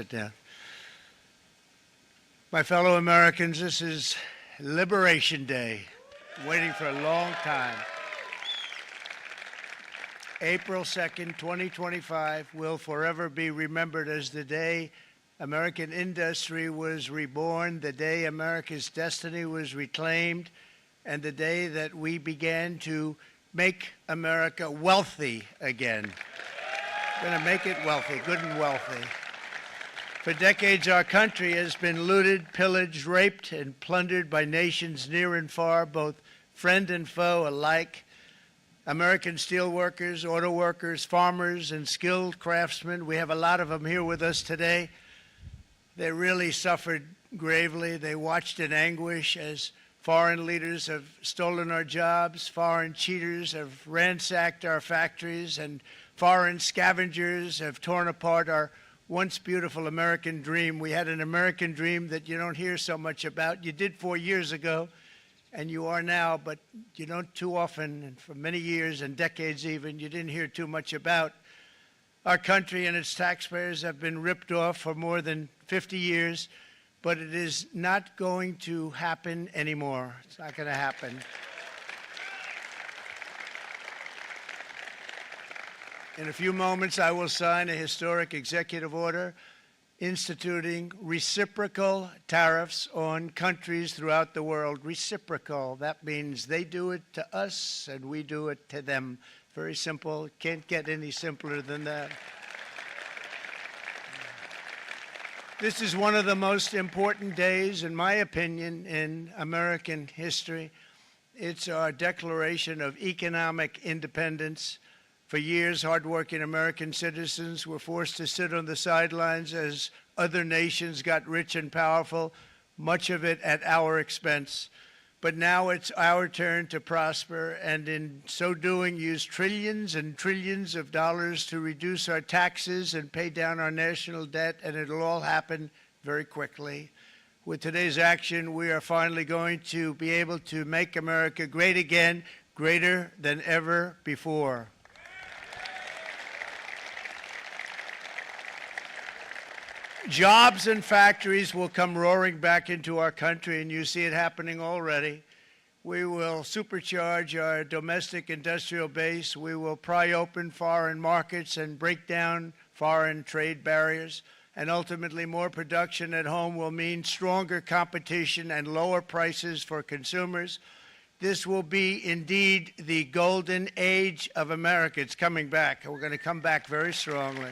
sit down. My fellow Americans, this is Liberation Day, waiting for a long time. April 2nd, 2025 will forever be remembered as the day American industry was reborn, the day America's destiny was reclaimed, and the day that we began to make America wealthy again. We're going to make it wealthy, good and wealthy. For decades, our country has been looted, pillaged, raped, and plundered by nations near and far, both friend and foe alike. American steelworkers, auto workers, farmers, and skilled craftsmen, we have a lot of them here with us today. They really suffered gravely. They watched in anguish as foreign leaders have stolen our jobs, foreign cheaters have ransacked our factories, and foreign scavengers have torn apart our once beautiful American dream. We had an American dream that you don't hear so much about. You did 4 years ago, and you are now, but you don't too often, and for many years and decades even, you didn't hear too much about. Our country and its taxpayers have been ripped off for more than 50 years, but it is not going to happen anymore. It's not going to happen. In a few moments, I will sign a historic executive order instituting reciprocal tariffs on countries throughout the world. Reciprocal, that means they do it to us and we do it to them. Very simple. Can't get any simpler than that. This is one of the most important days, in my opinion, in American history. It's our declaration of economic independence. For years, hardworking American citizens were forced to sit on the sidelines as other nations got rich and powerful, much of it at our expense. But now it's our turn to prosper, and in so doing, use trillions and trillions of dollars to reduce our taxes and pay down our national debt, and it'll all happen very quickly. With today's action, we are finally going to be able to make America great again, greater than ever before. Jobs and factories will come roaring back into our country, and you see it happening already. We will supercharge our domestic industrial base. We will pry open foreign markets and break down foreign trade barriers. And ultimately, more production at home will mean stronger competition and lower prices for consumers. This will be indeed the golden age of America. It's coming back. We're going to come back very strongly.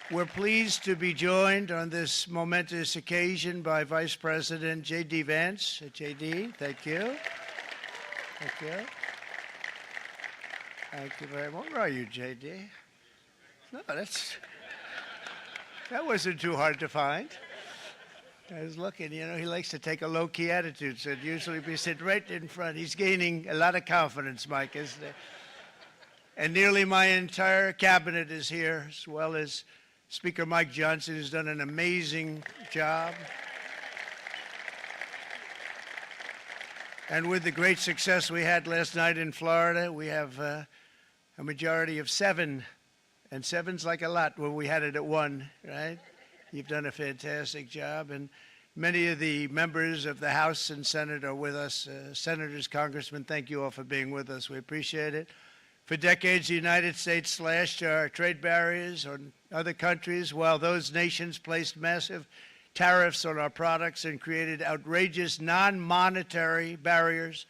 We're pleased to be joined on this momentous occasion by Vice President J.D. Vance. J.D., thank you. Thank you. Thank you very much. Where are you, J.D.? No, that wasn't too hard to find. I was looking, you know, he likes to take a low-key attitude, so it'd usually be sitting right in front. He's gaining a lot of confidence, Mike, isn't he? And nearly my entire cabinet is here, as well as Speaker Mike Johnson, who's done an amazing job. And with the great success we had last night in Florida, we have a majority of 7. And 7's like a lot when we had it at 1, right? You've done a fantastic job. And many of the members of the House and Senate are with us. Senators, Congressmen, thank you all for being with us. We appreciate it. For decades, the United States slashed our trade barriers on other countries, while those nations placed massive tariffs on our products and created outrageous non-monetary barriers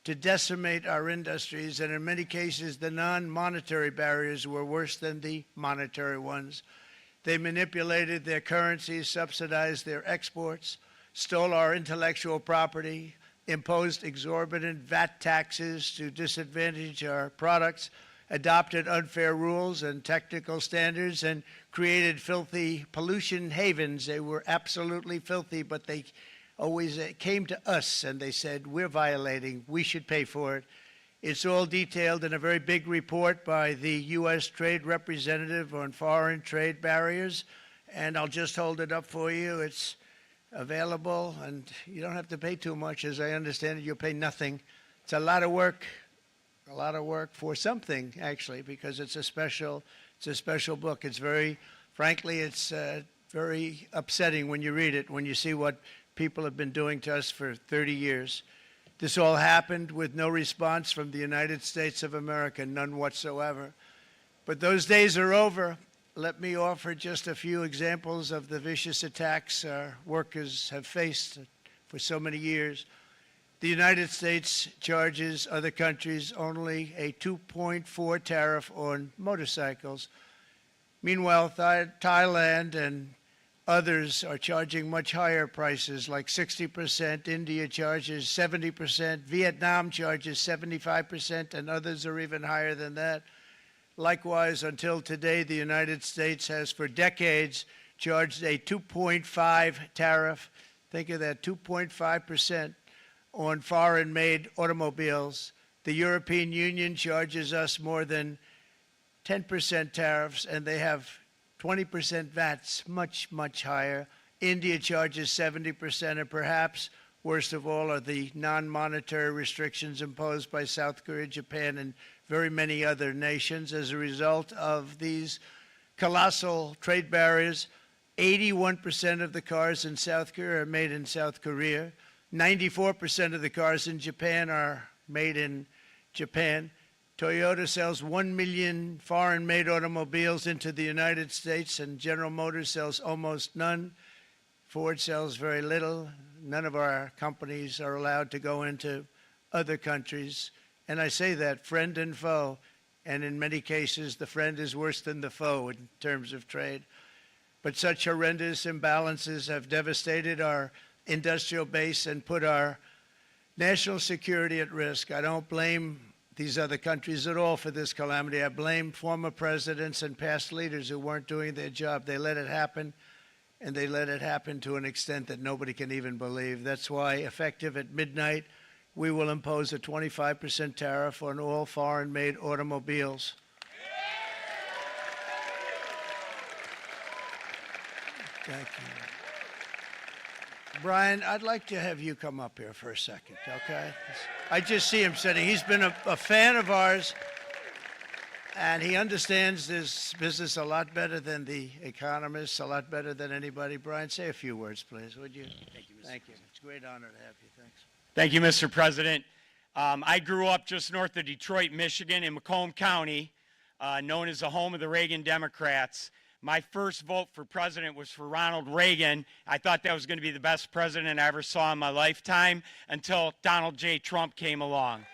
to decimate our industries. And in many cases, the non-monetary barriers were worse than the monetary ones. They manipulated their currencies, subsidized their exports, stole our intellectual property, imposed exorbitant VAT taxes to disadvantage our products, adopted unfair rules and technical standards, and created filthy pollution havens. They were absolutely filthy, but they always came to us and they said, we're violating, we should pay for it. It's all detailed in a very big report by the U.S. Trade Representative on foreign trade barriers, and I'll just hold it up for you. It's available, and you don't have to pay too much. As I understand it, you'll pay nothing. It's a lot of work for something, actually, because it's a special It's a special book. It's frankly, it's very upsetting when you read it, when you see what people have been doing to us for 30 years. This all happened with no response from the United States of America, none whatsoever. But those days are over. Let me offer just a few examples of the vicious attacks our workers have faced for so many years. The United States charges other countries only a 2.4 tariff on motorcycles. Meanwhile, Thailand and others are charging much higher prices, like 60%. India charges 70%. Vietnam charges 75%, and others are even higher than that. Likewise, until today, the United States has for decades charged a 2.5 tariff. Think of that, 2.5% on foreign-made automobiles. The European Union charges us more than 10% tariffs, and they have 20% VATs, much, much higher. India charges 70%, and perhaps worst of all are the non-monetary restrictions imposed by South Korea, Japan, and very many other nations. As a result of these colossal trade barriers, 81% of the cars in South Korea are made in South Korea. 94% of the cars in Japan are made in Japan. Toyota sells 1 million foreign-made automobiles into the United States, and General Motors sells almost none. Ford sells very little. None of our companies are allowed to go into other countries. And I say that, friend and foe, and in many cases, the friend is worse than the foe in terms of trade. But such horrendous imbalances have devastated our industrial base and put our national security at risk. I don't blame these other countries at all for this calamity. I blame former presidents and past leaders who weren't doing their job. They let it happen, and they let it happen to an extent that nobody can even believe. That's why, effective at midnight, we will impose a 25% tariff on all foreign-made automobiles. Thank you. Brian, I'd like to have you come up here for a second, okay? I just see him sitting. He's been a fan of ours, and he understands this business a lot better than the economists, a lot better than anybody. Brian, say a few words, please, would you? Thank you, Mr. Thank you. President. It's a great honor to have you. Thanks. Thank you, Mr. President. I grew up just north of Detroit, Michigan, in Macomb County, known as the home of the Reagan Democrats. My first vote for president was for Ronald Reagan. I thought that was going to be the best president I ever saw in my lifetime until Donald J. Trump came along.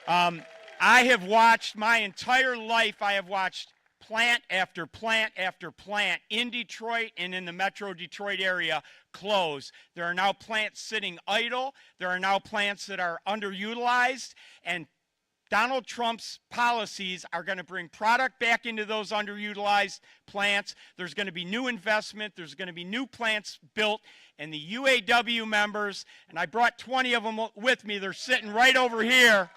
I have watched my entire life, I have watched plant after plant after plant in Detroit and in the metro Detroit area close. There are now plants sitting idle. There are now plants that are underutilized, and Donald Trump's policies are going to bring product back into those underutilized plants. There's going to be new investment. There's going to be new plants built. And the UAW members, and I brought 20 of them with me, they're sitting right over here.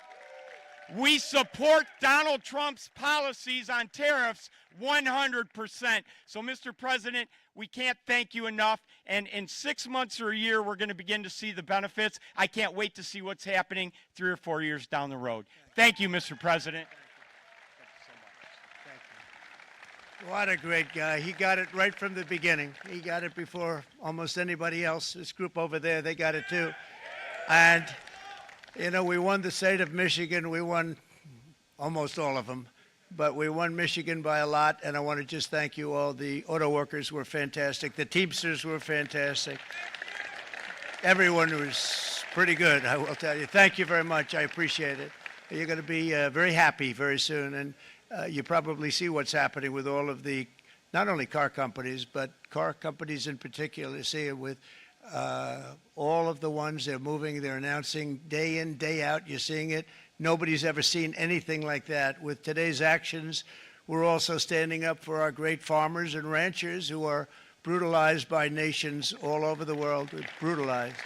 We support Donald Trump's policies on tariffs 100%. So, Mr. President, we can't thank you enough. And in 6 months or a year, we're going to begin to see the benefits. I can't wait to see what's happening 3 or 4 years down the road. Thank you, Mr. President. Thank you. What a great guy. He got it right from the beginning. He got it before almost anybody else. This group over there, they got it too. And you know, we won the state of Michigan. We won almost all of them, but we won Michigan by a lot, and I want to just thank you all. The auto workers were fantastic. The Teamsters were fantastic. Everyone was pretty good, I will tell you. Thank you very much. I appreciate it. You're going to be very happy very soon, and you probably see what's happening with all of the, not only car companies, but car companies in particular. You see it with all of the ones they're moving, they're announcing day in, day out. You're seeing it. Nobody's ever seen anything like that. With today's actions, we're also standing up for our great farmers and ranchers who are brutalized by nations all over the world. Brutalized.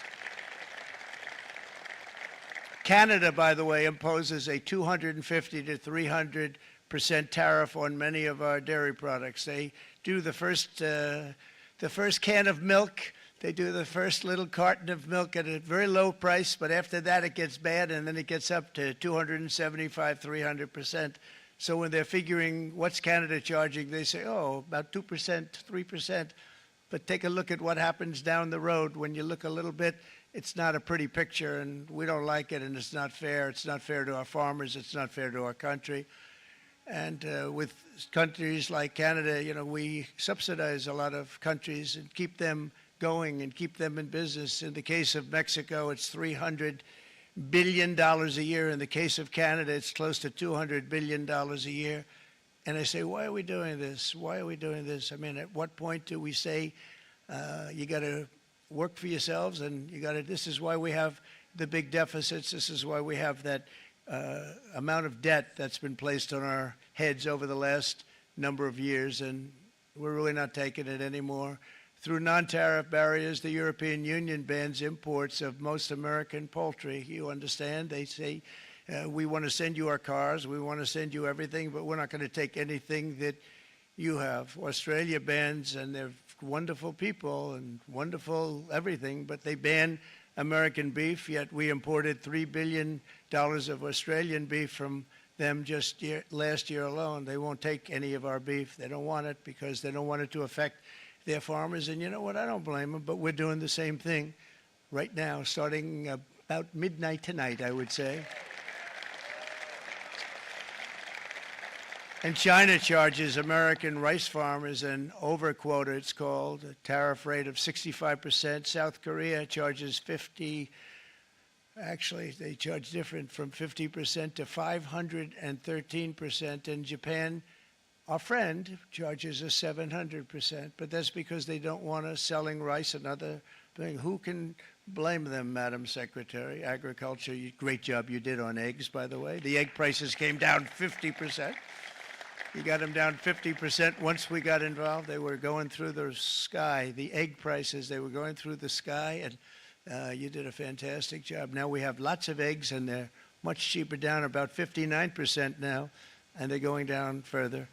Canada, by the way, imposes a 250 to 300% tariff on many of our dairy products. They do the first can of milk. They do the first little carton of milk at a very low price, but after that it gets bad, and then it gets up to 275, 300%. So when they're figuring what's Canada charging, they say, oh, about 2%, 3%. But take a look at what happens down the road. When you look a little bit, it's not a pretty picture, and we don't like it, and it's not fair. It's not fair to our farmers. It's not fair to our country. And with countries like Canada, you know, we subsidize a lot of countries and keep them going and keep them in business. In the case of Mexico, it's $300 billion a year. In the case of Canada, it's close to $200 billion a year. And I say, why are we doing this? Why are we doing this? I mean, at what point do we say, you got to work for yourselves, and you got to, this is why we have the big deficits. This is why we have that amount of debt that's been placed on our heads over the last number of years, and we're really not taking it anymore. Through non-tariff barriers, the European Union bans imports of most American poultry. You understand? They say, we want to send you our cars, we want to send you everything, but we're not going to take anything that you have. Australia bans, and they're wonderful people and wonderful everything, but they ban American beef, yet we imported $3 billion of Australian beef from them just last year alone. They won't take any of our beef. They don't want it because they don't want it to affect their farmers. And you know what? I don't blame them, but we're doing the same thing right now, starting about midnight tonight, I would say. And China charges American rice farmers an overquota, it's called, a tariff rate of 65%. South Korea charges 50%. Actually, they charge different, from 50% to 513%. And Japan, our friend, charges us 700%. But that's because they don't want us selling rice and other things. Who can blame them, Madam Secretary? Agriculture, great job you did on eggs, by the way. The egg prices came down 50%. You got them down 50%. Once we got involved, they were going through the sky. The egg prices, they were going through the sky, and you did a fantastic job. Now we have lots of eggs, and they're much cheaper, down about 59% now, and they're going down further.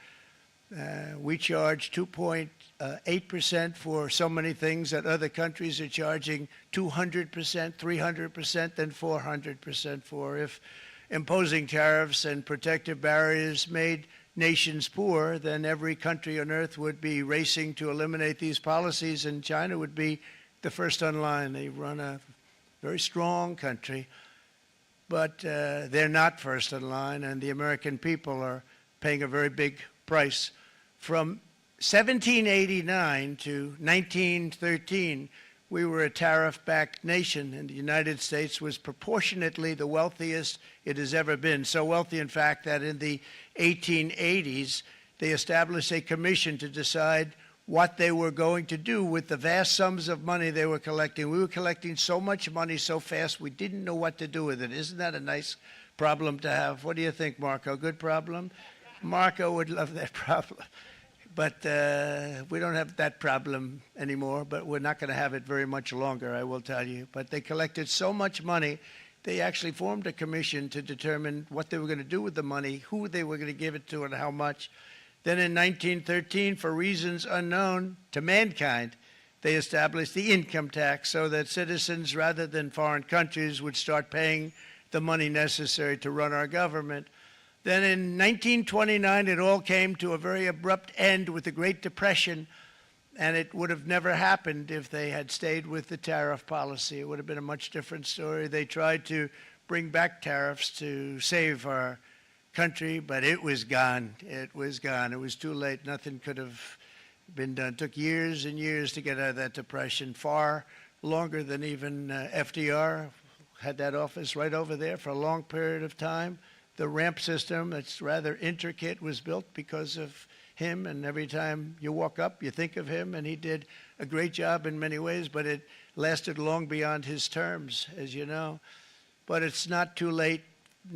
We charge 2.8% for so many things that other countries are charging 200%, 300%, and 400% for. If imposing tariffs and protective barriers made nations poor, then every country on earth would be racing to eliminate these policies, and China would be the first on line. They run a very strong country, but they're not first in line, and the American people are paying a very big price. From 1789 to 1913, we were a tariff-backed nation, and the United States was proportionately the wealthiest it has ever been. So wealthy, in fact, that in the 1880s, they established a commission to decide what they were going to do with the vast sums of money they were collecting. We were collecting so much money so fast, we didn't know what to do with it. Isn't that a nice problem to have? What do you think, Marco? Good problem? Marco would love that problem. But we don't have that problem anymore, but we're not going to have it very much longer, I will tell you. But they collected so much money, they actually formed a commission to determine what they were going to do with the money, who they were going to give it to, and how much. Then in 1913, for reasons unknown to mankind, they established the income tax so that citizens, rather than foreign countries, would start paying the money necessary to run our government. Then in 1929, it all came to a very abrupt end with the Great Depression, and it would have never happened if they had stayed with the tariff policy. It would have been a much different story. They tried to bring back tariffs to save our country, but it was gone. It was gone. It was too late. Nothing could have been done. It took years and years to get out of that depression, far longer than even FDR had that office right over there for a long period of time. The ramp system, that's rather intricate, was built because of him, and every time you walk up, you think of him, and he did a great job in many ways, but it lasted long beyond his terms, as you know. But it's not too late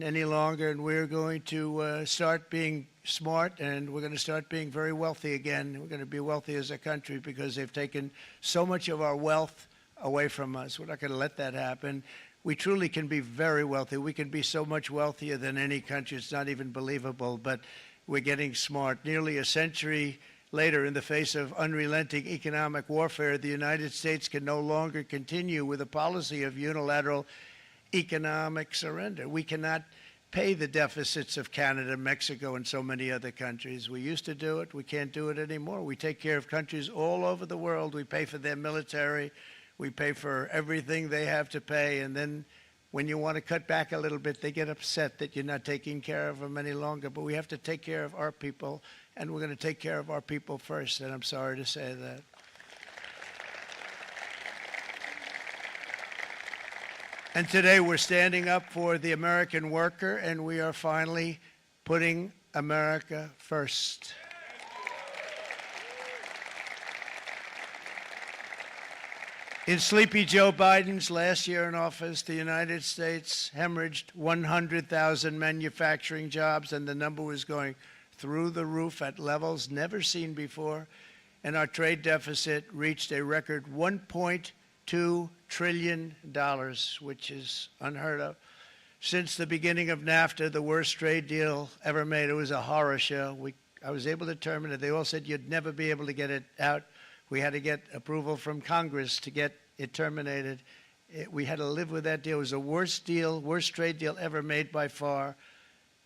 any longer, and we're going to start being smart, and we're going to start being very wealthy again. We're going to be wealthy as a country because they've taken so much of our wealth away from us. We're not going to let that happen. We truly can be very wealthy. We can be so much wealthier than any country. It's not even believable, but we're getting smart. Nearly a century later, in the face of unrelenting economic warfare, the United States can no longer continue with a policy of unilateral economic surrender. We cannot pay the deficits of Canada, Mexico, and so many other countries. We used to do it. We can't do it anymore. We take care of countries all over the world. We pay for their military. We pay for everything they have to pay. And then when you want to cut back a little bit, they get upset that you're not taking care of them any longer. But we have to take care of our people, and we're going to take care of our people first. And I'm sorry to say that. And today we're standing up for the American worker, and we are finally putting America first. In Sleepy Joe Biden's last year in office, the United States hemorrhaged 100,000 manufacturing jobs, and the number was going through the roof at levels never seen before. And our trade deficit reached a record $1.2 trillion, which is unheard of. Since the beginning of NAFTA, the worst trade deal ever made. It was a horror show. I was able to terminate it. They all said you'd never be able to get it out. We had to get approval from Congress to get it terminated. We had to live with that deal. It was the worst deal, worst trade deal ever made by far.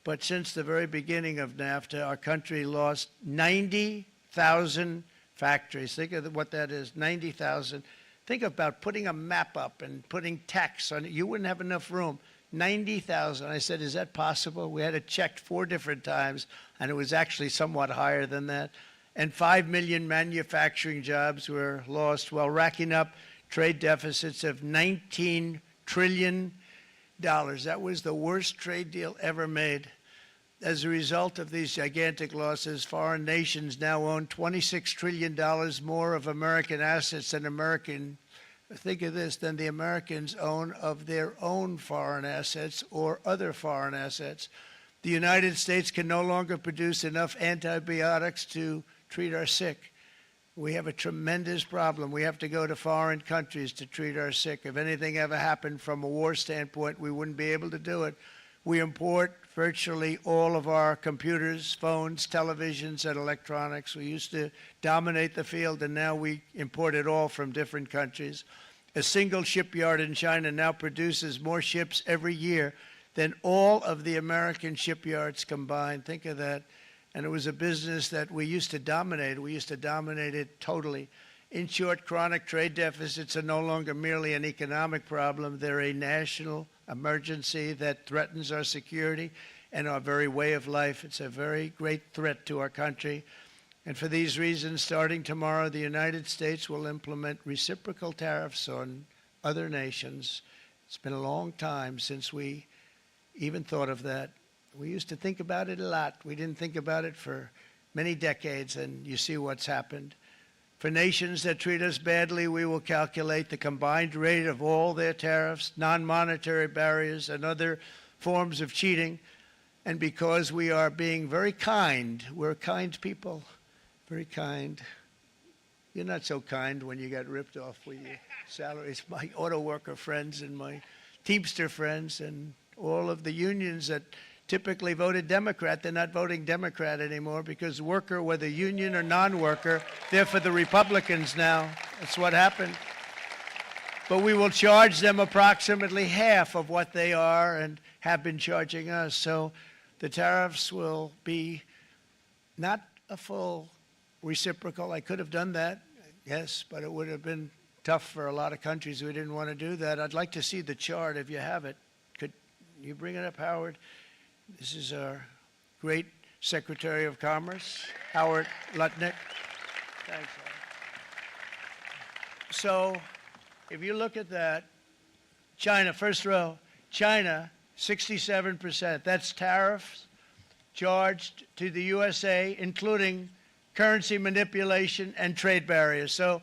But since the very beginning of NAFTA, our country lost 90,000 factories. Think of what that is, 90,000. Think about putting a map up and putting tax on it. You wouldn't have enough room. 90,000. I said, is that possible? We had it checked 4 different times, and it was actually somewhat higher than that. And 5 million manufacturing jobs were lost while racking up trade deficits of $19 trillion. That was the worst trade deal ever made. As a result of these gigantic losses, foreign nations now own $26 trillion more of American assets than think of this, than the Americans own of their own foreign assets or other foreign assets. The United States can no longer produce enough antibiotics to treat our sick. We have a tremendous problem. We have to go to foreign countries to treat our sick. If anything ever happened from a war standpoint, we wouldn't be able to do it. We import virtually all of our computers, phones, televisions, and electronics. We used to dominate the field, and now we import it all from different countries. A single shipyard in China now produces more ships every year than all of the American shipyards combined. Think of that. And it was a business that we used to dominate. We used to dominate it totally. In short, chronic trade deficits are no longer merely an economic problem. They're a national emergency that threatens our security and our very way of life. It's a very great threat to our country. And for these reasons, starting tomorrow, the United States will implement reciprocal tariffs on other nations. It's been a long time since we even thought of that. We used to think about it a lot. We didn't think about it for many decades, and you see what's happened. For nations that treat us badly, we will calculate the combined rate of all their tariffs, non-monetary barriers, and other forms of cheating. And because we are being very kind, we're kind people, very kind. You're not so kind when you got ripped off with your salaries. My auto worker friends and my Teamster friends and all of the unions that typically voted Democrat, they're not voting Democrat anymore because worker, whether union or non-worker, they're for the Republicans now. That's what happened. But we will charge them approximately half of what they are and have been charging us. So the tariffs will be not a full reciprocal. I could have done that, yes, but it would have been tough for a lot of countries. We didn't want to do that. I'd like to see the chart if you have it. Could you bring it up, Howard? This is our great Secretary of Commerce, Howard Lutnick. Thanks, Howard. So if you look at that, China, first row, China, 67%. That's tariffs charged to the USA, including currency manipulation and trade barriers. So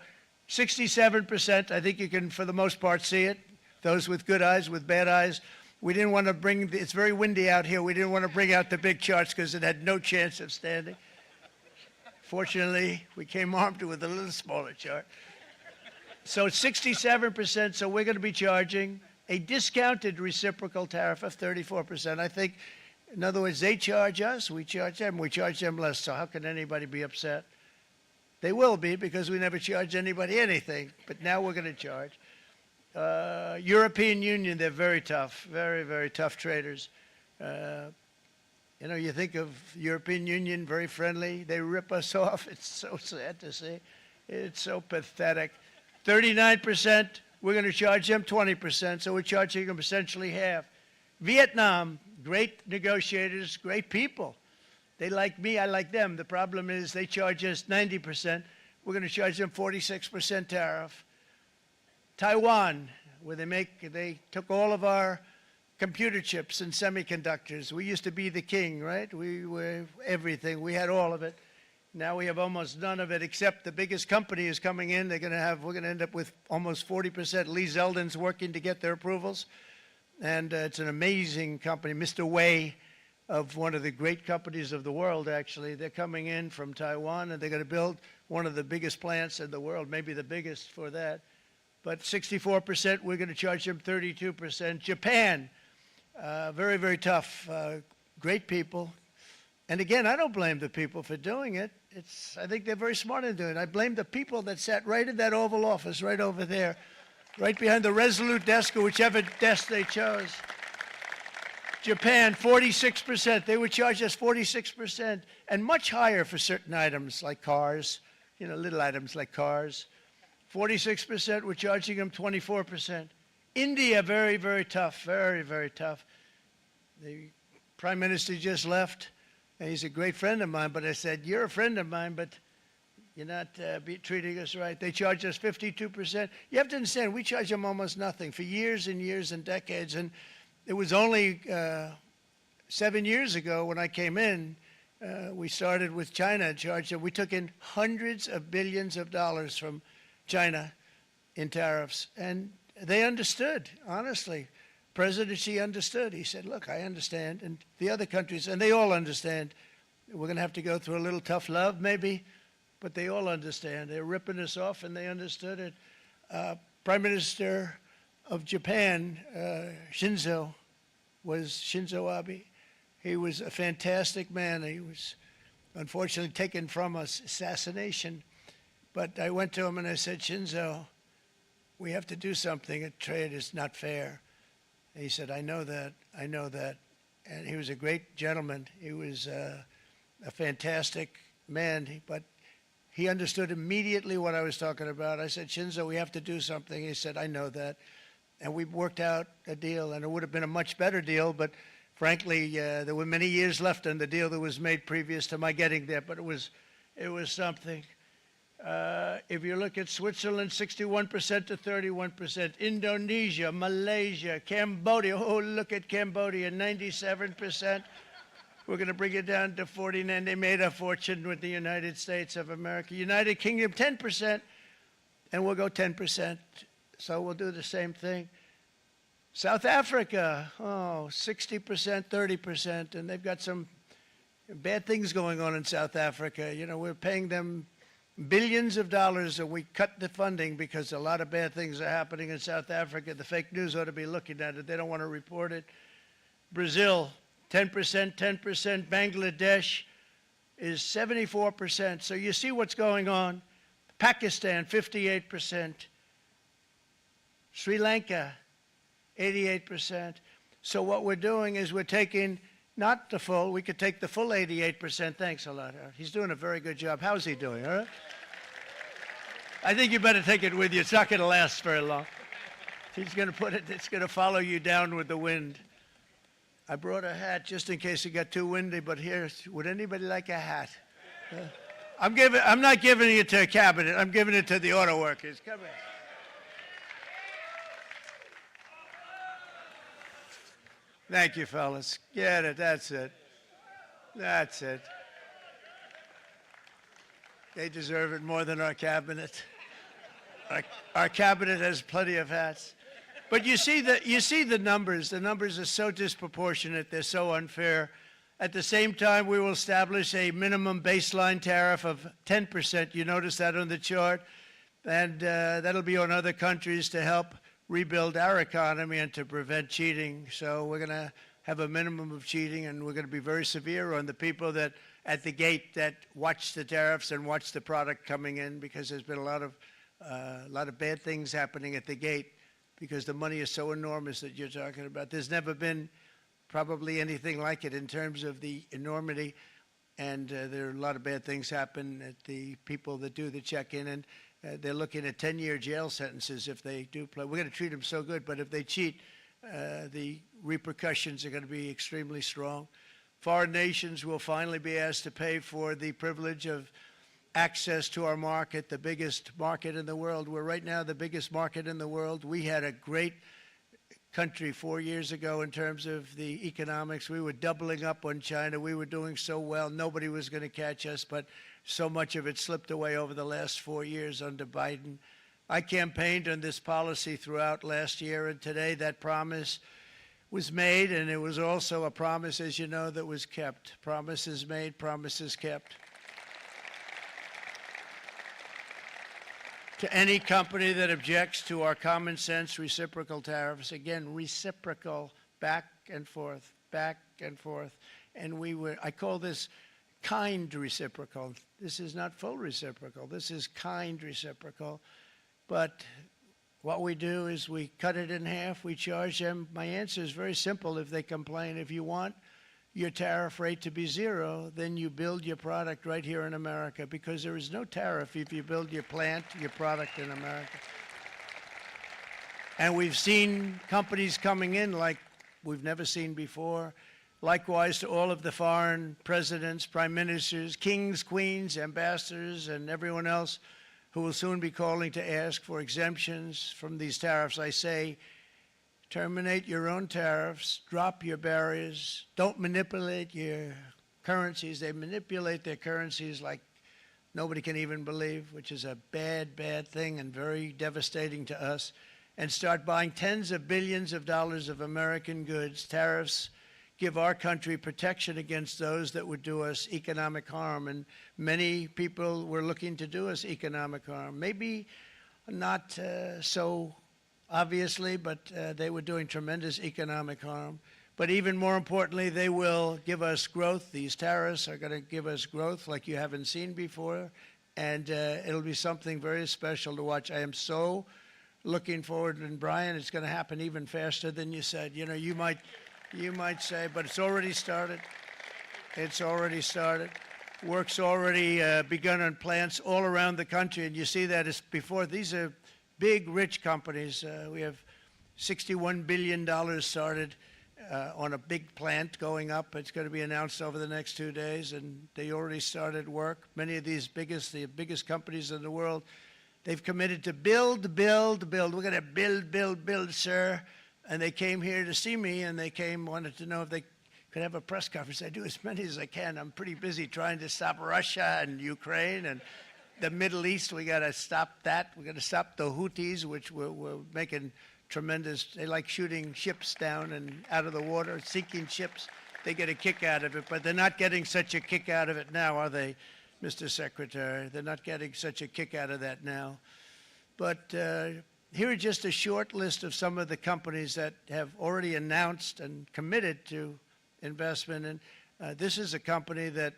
67%, I think you can, for the most part, see it. Those with good eyes, with bad eyes. We didn't want to bring, it's very windy out here. We didn't want to bring out the big charts because it had no chance of standing. Fortunately, we came armed with a little smaller chart. So it's 67%, so we're going to be charging a discounted reciprocal tariff of 34%. I think, in other words, they charge us, we charge them less. So how can anybody be upset? They will be because we never charge anybody anything, but now we're going to charge. European Union, they're very tough, very, very tough traders. You know, you think of European Union, very friendly. They rip us off. It's so sad to see. It's so pathetic. 39%, we're going to charge them 20%, so we're charging them essentially half. Vietnam, great negotiators, great people. They like me, I like them. The problem is they charge us 90%. We're going to charge them 46% tariff. Taiwan, where they took all of our computer chips and semiconductors. We used to be the king, right? We were everything. We had all of it. Now we have almost none of it, except the biggest company is coming in. We're going to end up with almost 40%. Lee Zeldin's working to get their approvals. And it's an amazing company. Mr. Wei, of one of the great companies of the world, actually. They're coming in from Taiwan, and they're going to build one of the biggest plants in the world, maybe the biggest for that. But 64%, we're going to charge them 32%. Japan, very, very tough, great people. And again, I don't blame the people for doing it. I think they're very smart in doing it. I blame the people that sat right in that Oval Office, right over there, right behind the Resolute desk or whichever desk they chose. Japan, 46%. They would charge us 46%, and much higher for certain items like cars, you know, little items like cars. 46%, we're charging them 24%. India, very, very tough, very, very tough. The Prime Minister just left, and he's a great friend of mine, but I said, you're a friend of mine, but you're not treating us right. They charge us 52%. You have to understand, we charge them almost nothing for years and years and decades, and it was only 7 years ago when I came in, we started with China and charged them. We took in hundreds of billions of dollars from China in tariffs, and they understood, honestly. President Xi understood. He said, look, I understand, and the other countries, and they all understand. We're going to have to go through a little tough love, maybe, but they all understand. They're ripping us off, and they understood it. Prime Minister of Japan, Shinzo Abe. He was a fantastic man. He was unfortunately taken from us, assassination. But I went to him and I said, Shinzo, we have to do something. Trade is not fair. And he said, I know that, I know that. And he was a great gentleman. He was a fantastic man, but he understood immediately what I was talking about. I said, Shinzo, we have to do something. He said, I know that. And we worked out a deal, and it would have been a much better deal, but frankly, there were many years left on the deal that was made previous to my getting there, but it was something. If you look at Switzerland, 61% to 31%. Indonesia, Malaysia, Cambodia. Oh, look at Cambodia, 97%. We're going to bring it down to 49. They made a fortune with the United States of America. United Kingdom, 10%, and we'll go 10%. So we'll do the same thing. South Africa, 60%, 30%, and they've got some bad things going on in South Africa. You know, we're paying them billions of dollars, and we cut the funding because a lot of bad things are happening in South Africa. The fake news ought to be looking at it. They don't want to report it. Brazil, 10%, 10%. Bangladesh is 74%. So you see what's going on. Pakistan, 58%. Sri Lanka, 88%. So what we're doing is we're taking not the full, we could take the full 88%. Thanks a lot. He's doing a very good job. How's he doing, all right? I think you better take it with you. It's not going to last very long. He's going to put it, it's going to follow you down with the wind. I brought a hat just in case it got too windy, but here, would anybody like a hat? I'm not giving it to a cabinet. I'm giving it to the auto workers. Come here. Thank you, fellas. Get it. That's it. That's it. They deserve it more than our cabinet. Our cabinet has plenty of hats. But you see the numbers. The numbers are so disproportionate. They're so unfair. At the same time, we will establish a minimum baseline tariff of 10%. You notice that on the chart. And that'll be on other countries to help rebuild our economy and to prevent cheating. So we're going to have a minimum of cheating, and we're going to be very severe on the people that at the gate that watch the tariffs and watch the product coming in, because there's been a lot of bad things happening at the gate because the money is so enormous that you're talking about. There's never been probably anything like it in terms of the enormity. And there are a lot of bad things happen at the people that do the check-in, and they're looking at 10-year jail sentences if they do play. We're going to treat them so good, but if they cheat, the repercussions are going to be extremely strong. Foreign nations will finally be asked to pay for the privilege of access to our market, the biggest market in the world. We're right now the biggest market in the world. We had a great country 4 years ago in terms of the economics. We were doubling up on China. We were doing so well. Nobody was going to catch us, but so much of it slipped away over the last 4 years under Biden. I campaigned on this policy throughout last year, and today that promise was made, and it was also a promise, as you know, that was kept. Promises made, promises kept. To any company that objects to our common sense reciprocal tariffs, again, reciprocal, back and forth, back and forth. And I call this kind reciprocal. This is not full reciprocal. This is kind reciprocal. But what we do is we cut it in half. We charge them. My answer is very simple if they complain. If you want your tariff rate to be zero, then you build your product right here in America, because there is no tariff if you build your plant, your product in America. And we've seen companies coming in like we've never seen before. Likewise to all of the foreign presidents, prime ministers, kings, queens, ambassadors, and everyone else who will soon be calling to ask for exemptions from these tariffs. I say, terminate your own tariffs, drop your barriers, don't manipulate your currencies. They manipulate their currencies like nobody can even believe, which is a bad, bad thing and very devastating to us. And start buying tens of billions of dollars of American goods. Tariffs give our country protection against those that would do us economic harm. And many people were looking to do us economic harm. Maybe not so obviously, but they were doing tremendous economic harm. But even more importantly, they will give us growth. These tariffs are going to give us growth like you haven't seen before, and it'll be something very special to watch. I am so looking forward, and Brian, it's going to happen even faster than you said. You know, you might say, but it's already started. It's already started. Work's already begun on plants all around the country, and you see that as before. These are big, rich companies. We have $61 billion started on a big plant going up. It's going to be announced over the next 2 days, and they already started work. Many of these the biggest companies in the world, they've committed to build, build, build. We're going to build, build, build, sir. And they came here to see me, and they wanted to know if they could have a press conference. I do as many as I can. I'm pretty busy trying to stop Russia and Ukraine and the Middle East. We got to stop that. We got to stop the Houthis, which we're making tremendous. They like shooting ships down and out of the water, sinking ships. They get a kick out of it, but they're not getting such a kick out of it now, are they, Mr. Secretary? They're not getting such a kick out of that now. But here are just a short list of some of the companies that have already announced and committed to investment. And this is a company that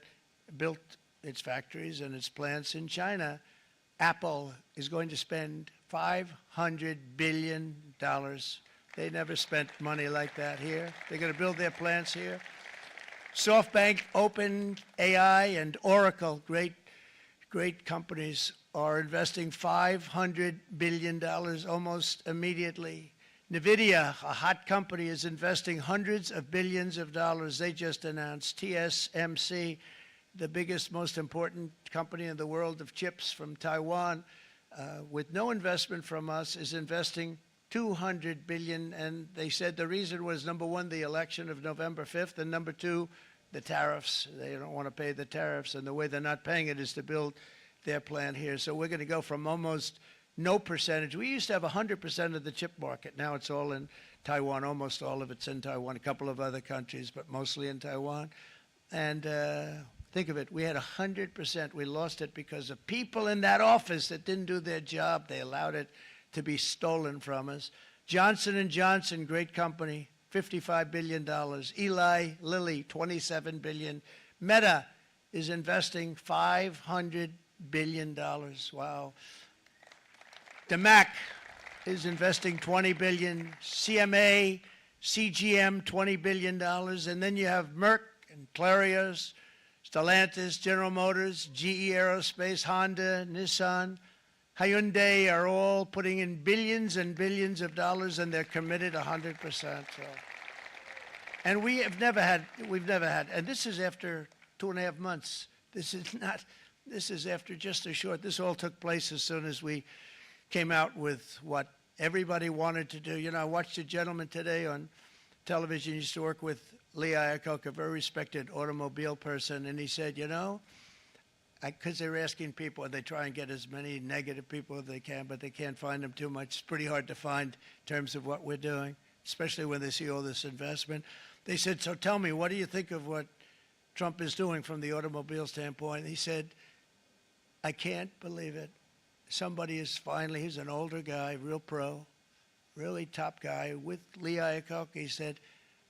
built its factories and its plants in China. Apple is going to spend $500 billion. They never spent money like that here. They're going to build their plants here. SoftBank, OpenAI, and Oracle, great companies, are investing $500 billion almost immediately. NVIDIA, a hot company, is investing hundreds of billions of dollars. They just announced. TSMC, the biggest, most important company in the world of chips from Taiwan, with no investment from us, is investing $200 billion. And they said the reason was, number one, the election of November 5th, and number two, the tariffs. They don't want to pay the tariffs, and the way they're not paying it is to build their plant here. So we're going to go from almost no percentage. We used to have 100% of the chip market. Now it's all in Taiwan. Almost all of it's in Taiwan. A couple of other countries, but mostly in Taiwan. And think of it. We had 100%. We lost it because of people in that office that didn't do their job. They allowed it to be stolen from us. Johnson & Johnson, great company, $55 billion. Eli Lilly, $27 billion. Meta is investing $500 billion. Wow. DeMac is investing $20 billion. CMA CGM, $20 billion. And then you have Merck and Clarios, Stellantis, General Motors, GE Aerospace, Honda, Nissan, Hyundai are all putting in billions and billions of dollars, and they're committed 100%. So. And we've never had, and this is after 2.5 months. This is after just a short, this all took place as soon as we came out with what everybody wanted to do. You know, I watched a gentleman today on television. He used to work with Lee Iacocca, a very respected automobile person, and he said, you know, because they're asking people, and they try and get as many negative people as they can, but they can't find them too much. It's pretty hard to find in terms of what we're doing, especially when they see all this investment. They said, so tell me, what do you think of what Trump is doing from the automobile standpoint? He said, I can't believe it. Somebody is finally, he's an older guy, real pro, really top guy, with Lee Iacocca. He said,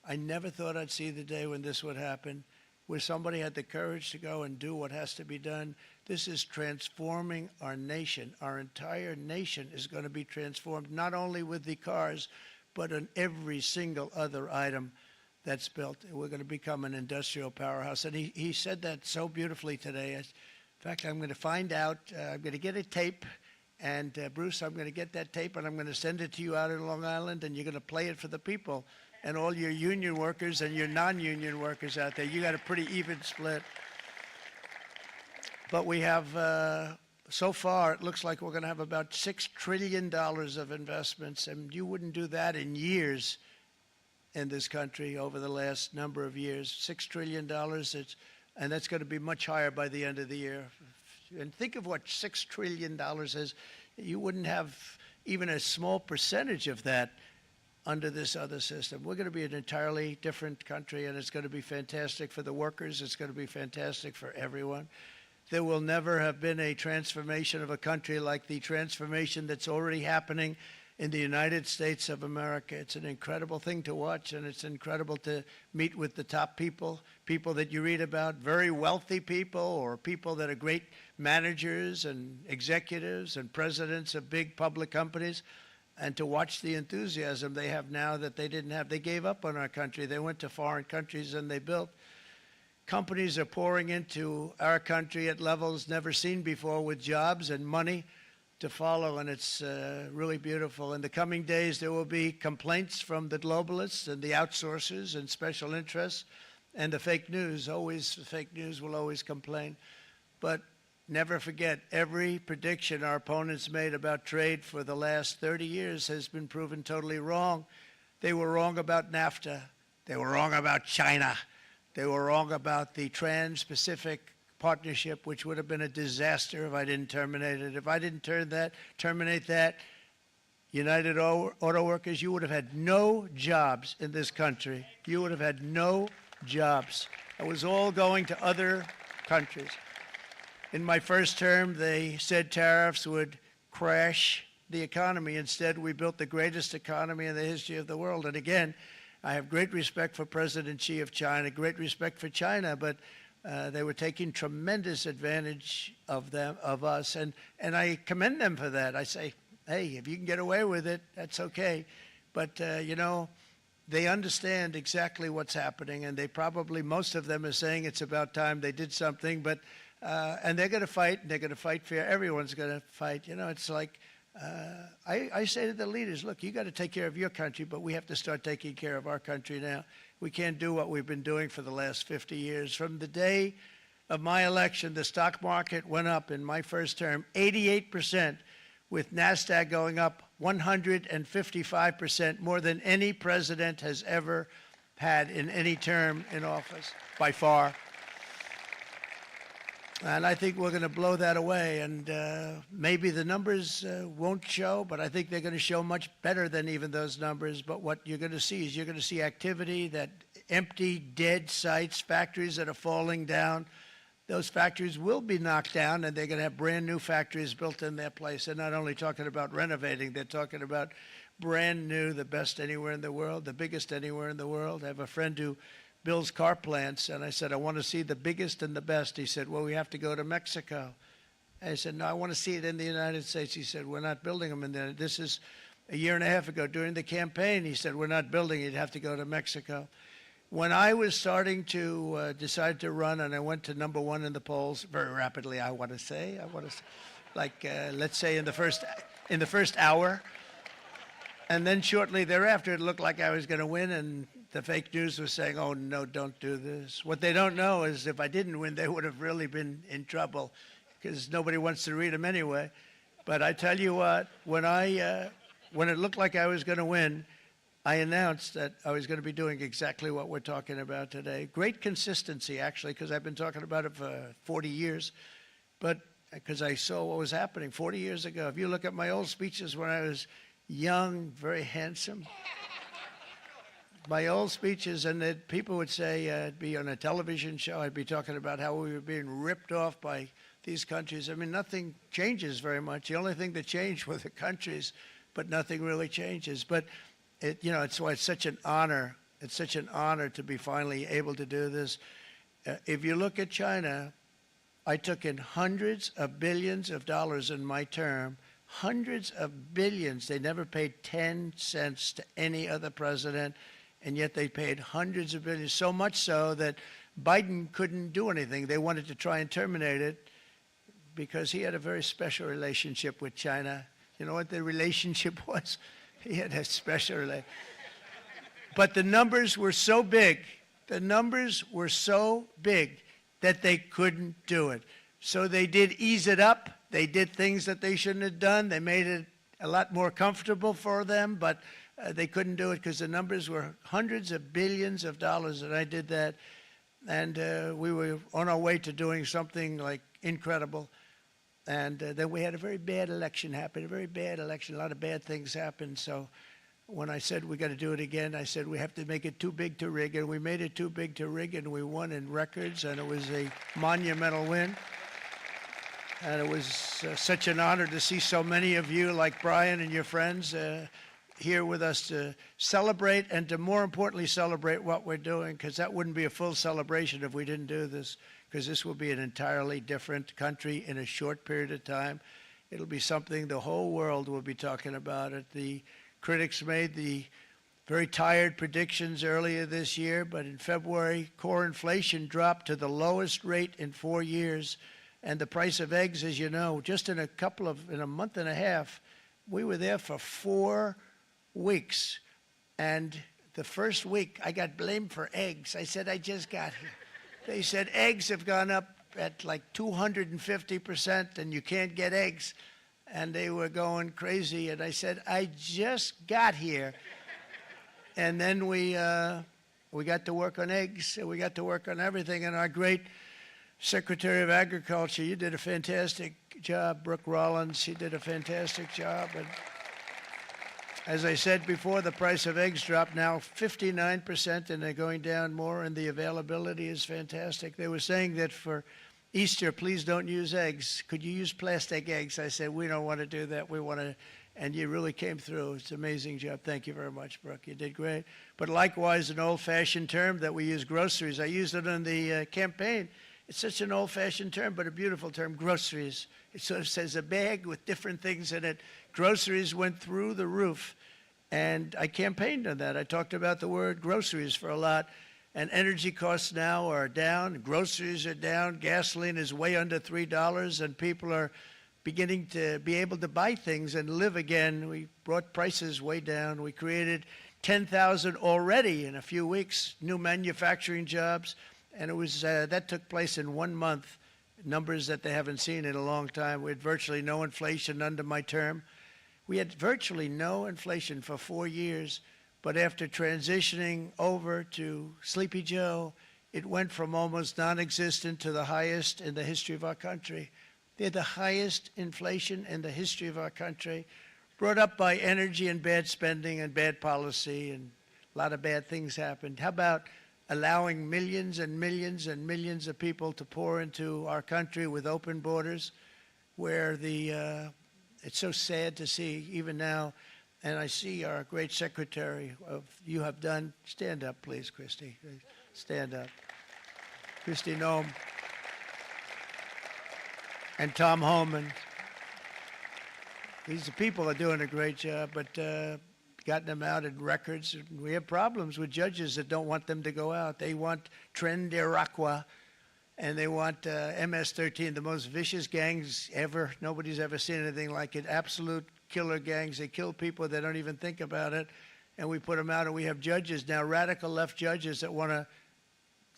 I never thought I'd see the day when this would happen, where somebody had the courage to go and do what has to be done. This is transforming our nation. Our entire nation is going to be transformed, not only with the cars, but on every single other item that's built. We're going to become an industrial powerhouse. And he said that so beautifully today. In fact, I'm going to find out, I'm going to get a tape, and Bruce, I'm going to get that tape, and I'm going to send it to you out in Long Island, and you're going to play it for the people. And all your union workers and your non-union workers out there, you got a pretty even split. But we have, so far, it looks like we're going to have about $6 trillion of investments, and you wouldn't do that in years in this country over the last number of years. $6 trillion, and that's going to be much higher by the end of the year. And think of what $6 trillion is. You wouldn't have even a small percentage of that under this other system. We're going to be an entirely different country, and it's going to be fantastic for the workers. It's going to be fantastic for everyone. There will never have been a transformation of a country like the transformation that's already happening in the United States of America. It's an incredible thing to watch, and it's incredible to meet with the top people, people that you read about, very wealthy people, or people that are great managers and executives and presidents of big public companies, and to watch the enthusiasm they have now that they didn't have. They gave up on our country. They went to foreign countries and they built. Companies are pouring into our country at levels never seen before, with jobs and money to follow, and it's really beautiful. In the coming days, there will be complaints from the globalists and the outsourcers and special interests and the fake news. Always, the fake news will always complain. But never forget, every prediction our opponents made about trade for the last 30 years has been proven totally wrong. They were wrong about NAFTA. They were wrong about China. They were wrong about the Trans-Pacific Partnership, which would have been a disaster if I didn't terminate it. If I didn't terminate that, United Auto Workers, you would have had no jobs in this country. You would have had no jobs. It was all going to other countries. In my first term, they said tariffs would crash the economy. Instead, we built the greatest economy in the history of the world. And again, I have great respect for President Xi of China, great respect for China, but they were taking tremendous advantage of us, and I commend them for that. I say, hey, if you can get away with it, that's okay. But, you know, they understand exactly what's happening, and they probably, most of them are saying it's about time they did something, but and they're going to fight, and they're going to fight fair. Everyone's going to fight. You know, it's like, I say to the leaders, look, you got to take care of your country, but we have to start taking care of our country now. We can't do what we've been doing for the last 50 years. From the day of my election, the stock market went up in my first term 88%, with NASDAQ going up 155%, more than any president has ever had in any term in office, by far. And I think we're going to blow that away. And maybe the numbers won't show, but I think they're going to show much better than even those numbers. But what you're going to see is you're going to see activity, that empty, dead sites, factories that are falling down. Those factories will be knocked down, and they're going to have brand new factories built in their place. They're not only talking about renovating, they're talking about brand new, the best anywhere in the world, the biggest anywhere in the world. I have a friend who builds car plants, and I said, I want to see the biggest and the best. He said, well, we have to go to Mexico. I said, no, I want to see it in the United States. He said, we're not building them in there. This is a year and a half ago during the campaign. He said, we're not building, you'd have to go to Mexico. When I was starting to decide to run, and I went to number one in the polls very rapidly, I want to say, like let's say in the first hour, and then shortly thereafter, it looked like I was going to win, and the fake news was saying, "Oh no, don't do this." What they don't know is if I didn't win, they would have really been in trouble, because nobody wants to read them anyway. But I tell you what, when it looked like I was going to win, I announced that I was going to be doing exactly what we're talking about today. Great consistency, actually, because I've been talking about it for 40 years. But because I saw what was happening 40 years ago. If you look at my old speeches when I was young, very handsome, my old speeches, and that people would say, I'd be on a television show, I'd be talking about how we were being ripped off by these countries. I mean, nothing changes very much. The only thing that changed were the countries, but nothing really changes. But it's why it's such an honor. It's such an honor to be finally able to do this. If you look at China, I took in hundreds of billions of dollars in my term, hundreds of billions. They never paid 10 cents to any other president, and yet they paid hundreds of billions, so much so that Biden couldn't do anything. They wanted to try and terminate it because he had a very special relationship with China. You know what the relationship was? He had a special relationship. But the numbers were so big, that they couldn't do it. So they did ease it up. They did things that they shouldn't have done. They made it a lot more comfortable for them, but they couldn't do it because the numbers were hundreds of billions of dollars, and I did that. And we were on our way to doing something like incredible. And then we had a very bad election happen, a lot of bad things happened. So when I said we got to do it again, I said we have to make it too big to rig, and we made it too big to rig, and we won in records, and it was a monumental win. And it was such an honor to see so many of you, like Brian and your friends, here with us to celebrate, and to more importantly celebrate what we're doing, because that wouldn't be a full celebration if we didn't do this, because this will be an entirely different country in a short period of time. It'll be something the whole world will be talking about it. The critics made the very tired predictions earlier this year, but in February, core inflation dropped to the lowest rate in 4 years. And the price of eggs, as you know, just in a month and a half, we were there for 4 weeks. And the first week, I got blamed for eggs. I said, I just got here. They said eggs have gone up at like 250%, and you can't get eggs. And they were going crazy. And I said, I just got here. And then we got to work on eggs, and we got to work on everything. And our great Secretary of Agriculture, you did a fantastic job. Brooke Rollins, she did a fantastic job. And as I said before, the price of eggs dropped now 59%, and they're going down more, and the availability is fantastic. They were saying that for Easter, please don't use eggs. Could you use plastic eggs? I said, we don't want to do that. We want to, and you really came through. It's an amazing job. Thank you very much, Brooke. You did great. But likewise, an old-fashioned term that we use, groceries. I used it in the campaign. It's such an old-fashioned term, but a beautiful term, groceries. It sort of says a bag with different things in it. Groceries went through the roof, and I campaigned on that. I talked about the word groceries for a lot, and energy costs now are down. Groceries are down. Gasoline is way under $3, and people are beginning to be able to buy things and live again. We brought prices way down. We created 10,000 already in a few weeks, new manufacturing jobs. And it was that took place in 1 month, numbers that they haven't seen in a long time. We had virtually no inflation under my term. We had virtually no inflation for 4 years, but after transitioning over to Sleepy Joe, it went from almost non-existent to the highest in the history of our country. They had the highest inflation in the history of our country, brought up by energy and bad spending and bad policy, and a lot of bad things happened. How about allowing millions and millions and millions of people to pour into our country with open borders, where it's so sad to see even now. And I see our great secretary you have done. Stand up, please, Christy. Stand up. Christy Noem and Tom Homan. These people are doing a great job, but gotten them out in records. We have problems with judges that don't want them to go out. They want Tren de Aragua, and they want MS-13, the most vicious gangs ever. Nobody's ever seen anything like it. Absolute killer gangs. They kill people. They don't even think about it. And we put them out, and we have judges now, radical left judges that want to,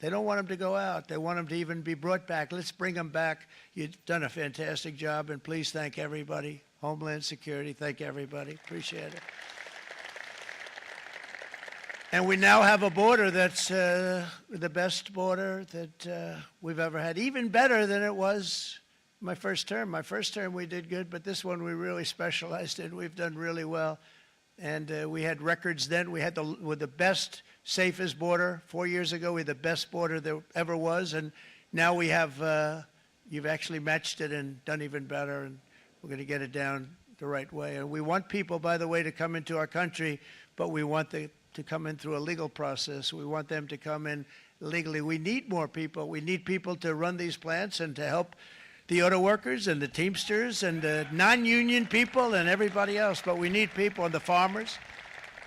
they don't want them to go out. They want them to even be brought back. Let's bring them back. You've done a fantastic job, and please thank everybody. Homeland Security, thank everybody. Appreciate it. And we now have a border that's the best border that we've ever had, even better than it was my first term. My first term we did good, but this one we really specialized in. We've done really well. And we had records then. We had the best, safest border. 4 years ago, we had the best border there ever was. And now we have, you've actually matched it and done even better. And we're going to get it down the right way. And we want people, by the way, to come into our country, but we want to come in through a legal process. We want them to come in legally. We need more people. We need people to run these plants and to help the auto workers and the Teamsters and the non-union people and everybody else. But we need people and the farmers.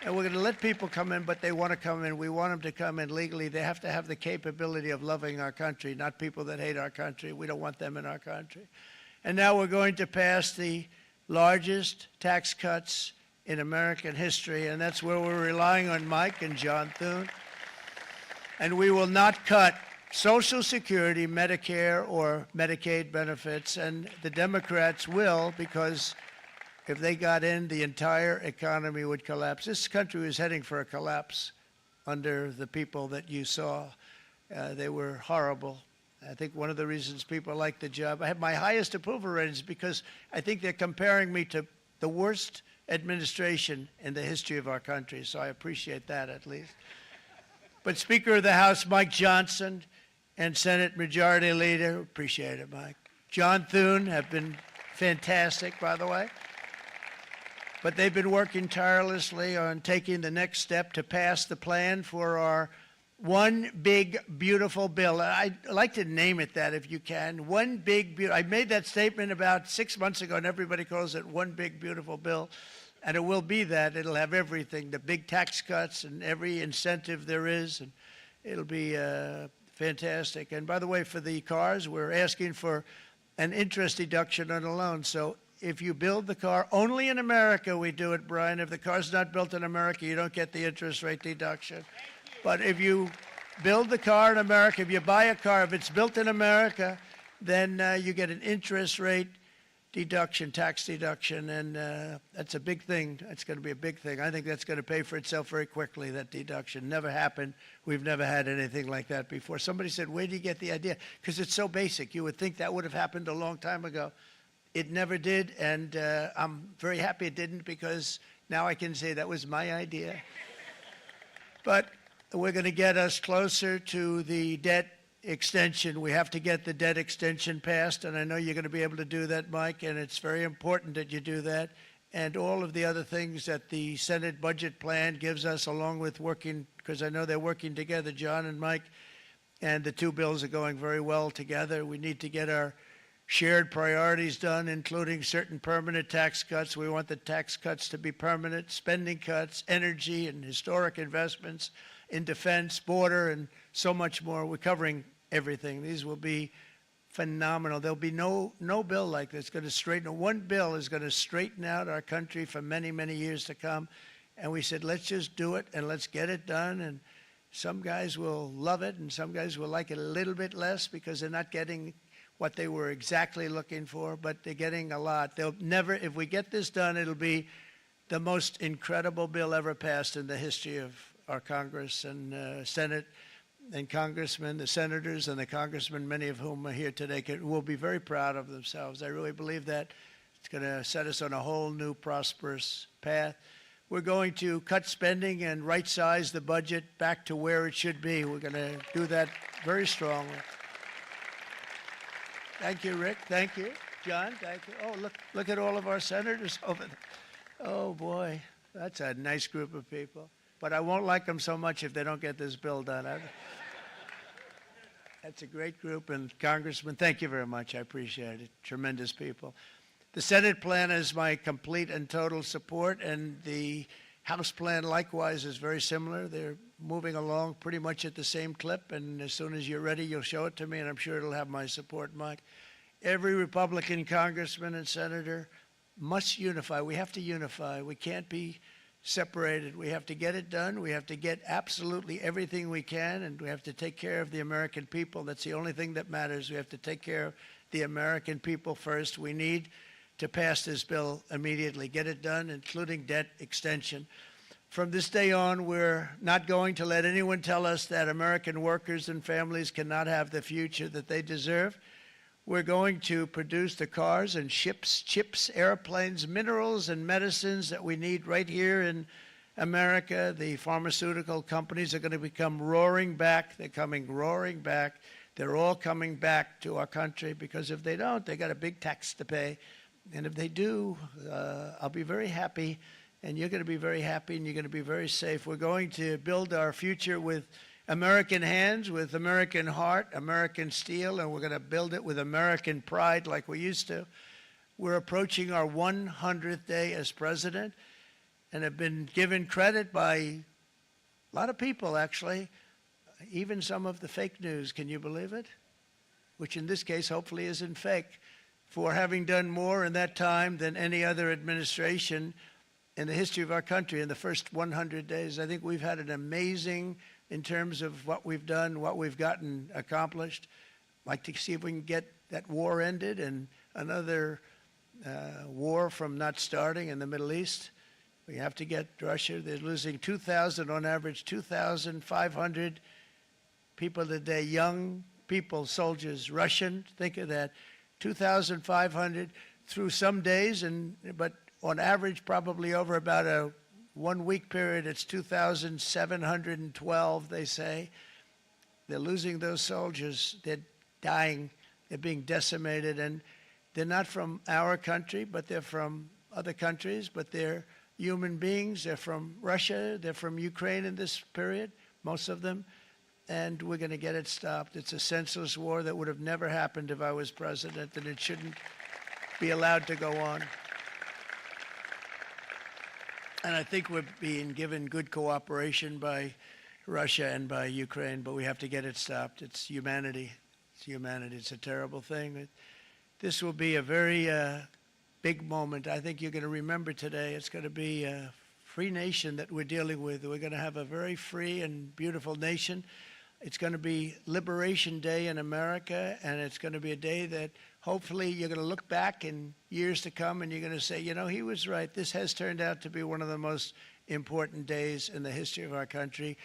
And we're going to let people come in, but they want to come in. We want them to come in legally. They have to have the capability of loving our country, not people that hate our country. We don't want them in our country. And now we're going to pass the largest tax cuts in American history, and that's where we're relying on Mike and John Thune. And we will not cut Social Security, Medicare, or Medicaid benefits, and the Democrats will, because if they got in, the entire economy would collapse. This country was heading for a collapse under the people that you saw. They were horrible. I think one of the reasons people like the job, I have my highest approval ratings because I think they're comparing me to the worst administration in the history of our country, so I appreciate that at least. But Speaker of the House Mike Johnson and Senate Majority Leader, appreciate it, Mike. John Thune have been fantastic, by the way. But they've been working tirelessly on taking the next step to pass the plan for our one big, beautiful bill. I'd like to name it that if you can. One big, beautiful. I made that statement about 6 months ago, and everybody calls it one big, beautiful bill. And it will be that. It'll have everything, the big tax cuts and every incentive there is. And it'll be fantastic. And by the way, for the cars, we're asking for an interest deduction on a loan. So if you build the car, only in America we do it, Brian. If the car's not built in America, you don't get the interest rate deduction. But if you build the car in America, if you buy a car, if it's built in America, then you get an interest rate deduction, tax deduction, and that's a big thing. That's going to be a big thing. I think that's going to pay for itself very quickly, that deduction. Never happened. We've never had anything like that before. Somebody said, where do you get the idea? Because it's so basic. You would think that would have happened a long time ago. It never did, and I'm very happy it didn't because now I can say that was my idea. But we're going to get us closer to the debt extension. We have to get the debt extension passed, and I know you're going to be able to do that, Mike, and it's very important that you do that. And all of the other things that the Senate budget plan gives us, along with working, because I know they're working together, John and Mike, and the two bills are going very well together. We need to get our shared priorities done, including certain permanent tax cuts. We want the tax cuts to be permanent, spending cuts, energy and historic investments in defense, border, and so much more. We're covering everything. These will be phenomenal. There'll be no bill like this going to straighten. One bill is going to straighten out our country for many, many years to come. And we said, let's just do it and let's get it done. And some guys will love it and some guys will like it a little bit less because they're not getting what they were exactly looking for, but they're getting a lot. They'll never, if we get this done, it'll be the most incredible bill ever passed in the history of our Congress and Senate and congressmen, the senators and the congressmen, many of whom are here today, will be very proud of themselves. I really believe that. It's going to set us on a whole new prosperous path. We're going to cut spending and right-size the budget back to where it should be. We're going to do that very strongly. Thank you, Rick. Thank you. John, thank you. Oh, look at all of our senators over there. Oh, boy. That's a nice group of people. But I won't like them so much if they don't get this bill done. That's a great group. And Congressman, thank you very much. I appreciate it. Tremendous people. The Senate plan has my complete and total support, and the House plan likewise is very similar. They're moving along pretty much at the same clip, and as soon as you're ready, you'll show it to me, and I'm sure it'll have my support, Mike. Every Republican congressman and senator must unify. We have to unify. We can't be separated. We have to get it done. We have to get absolutely everything we can, and we have to take care of the American people. That's the only thing that matters. We have to take care of the American people first. We need to pass this bill immediately, get it done, including debt extension. From this day on, we're not going to let anyone tell us that American workers and families cannot have the future that they deserve. We're going to produce the cars and ships, chips, airplanes, minerals, and medicines that we need right here in America. The pharmaceutical companies are going to become roaring back. They're coming roaring back. They're all coming back to our country, because if they don't, they got a big tax to pay. And if they do, I'll be very happy, and you're going to be very happy, and you're going to be very safe. We're going to build our future with American hands, with American heart, American steel, and we're going to build it with American pride like we used to. We're approaching our 100th day as president, and have been given credit by a lot of people, actually, even some of the fake news. Can you believe it? Which in this case hopefully isn't fake, for having done more in that time than any other administration in the history of our country in the first 100 days. I think we've had an amazing, in terms of what we've done, what we've gotten accomplished. I'd like to see if we can get that war ended and another war from not starting in the Middle East. We have to get Russia. They're losing 2,000 on average, 2,500 people a day, young people, soldiers, Russian, think of that. 2,500 through some days, but on average, probably over about a 1 week period, it's 2,712, they say. They're losing those soldiers. They're dying. They're being decimated. And they're not from our country, but they're from other countries. But they're human beings. They're from Russia. They're from Ukraine in this period, most of them. And we're going to get it stopped. It's a senseless war that would have never happened if I was president, and it shouldn't be allowed to go on. And I think we're being given good cooperation by Russia and by Ukraine, but we have to get it stopped. It's humanity. It's humanity. It's a terrible thing. This will be a very big moment. I think you're going to remember today. It's going to be a free nation that we're dealing with. We're going to have a very free and beautiful nation. It's going to be Liberation Day in America, and it's going to be a day that hopefully you're going to look back in years to come and you're going to say, you know, he was right. This has turned out to be one of the most important days in the history of our country.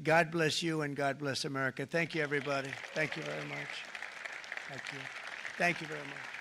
God bless you, and God bless America. Thank you, everybody. Thank you very much. Thank you. Thank you very much.